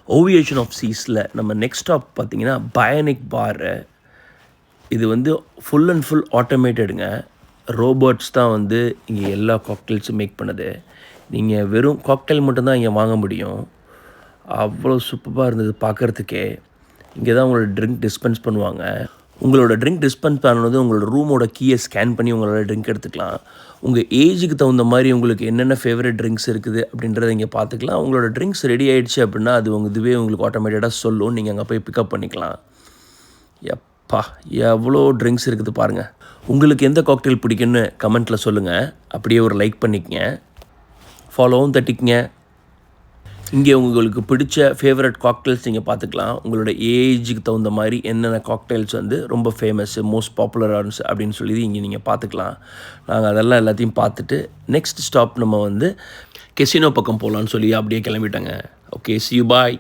ஓவியேஷன் of சீஸில் நம்ம next stop பார்த்தீங்கன்னா Bionic பாரு. இது வந்து ஃபுல் அண்ட் ஃபுல் ஆட்டோமேட்டடுங்க. ரோபோட்ஸ் தான் வந்து இங்கே எல்லா காக்டெயில்ஸும் மேக் பண்ணுது. நீங்கள் வெறும் காக்டெயில் மட்டும்தான் இங்கே வாங்க முடியும். அவ்வளோ சூப்பராக இருந்தது பார்க்குறதுக்கே. இங்கே தான் உங்களோட ட்ரிங்க் டிஸ்பென்ஸ் பண்ணுவாங்க. உங்களோட ட்ரிங்க் டிஸ்பென்ஸ் பண்ணுறது உங்களோட ரூமோட கீயை ஸ்கேன் பண்ணி உங்களோட ட்ரிங்க் எடுத்துக்கலாம். உங்கள் ஏஜுக்கு தகுந்த மாதிரி உங்களுக்கு என்னென்ன ஃபேவரட் ட்ரிங்க்ஸ் இருக்குது அப்படின்றத இங்கே பார்த்துக்கலாம். உங்களோட ட்ரிங்க்ஸ் ரெடி ஆகிடுச்சு அப்படின்னா அது இதுவே உங்களுக்கு ஆட்டோமேட்டடாக சொல்லும். நீங்கள் அங்கே போய் பிக்கப் பண்ணிக்கலாம். எப்பா எவ்வளோ ட்ரிங்க்ஸ் இருக்குது பாருங்கள். உங்களுக்கு எந்த காக்டெயில் பிடிக்குன்னு கமெண்ட்டில் சொல்லுங்கள். அப்படியே ஒரு லைக் பண்ணிக்கங்க, ஃபாலோவும் தட்டிக்கங்க. இங்கே உங்களுக்கு பிடிச்ச ஃபேவரட் காக்டெயில்ஸ் நீங்கள் பார்த்துக்கலாம். உங்களோட ஏஜுக்கு தகுந்த மாதிரி என்னென்ன காக்டெயில்ஸ் வந்து ரொம்ப ஃபேமஸ்ஸு, மோஸ்ட் பாப்புலரான அப்படின்னு சொல்லி இங்கே நீங்கள் பார்த்துக்கலாம். நாங்கள் அதெல்லாம் எல்லாத்தையும் பார்த்துட்டு நெக்ஸ்ட் ஸ்டாப் நம்ம வந்து கெசினோ பக்கம் போகலான்னு சொல்லி அப்படியே கிளம்பிட்டோங்க. Okay, see you, bye.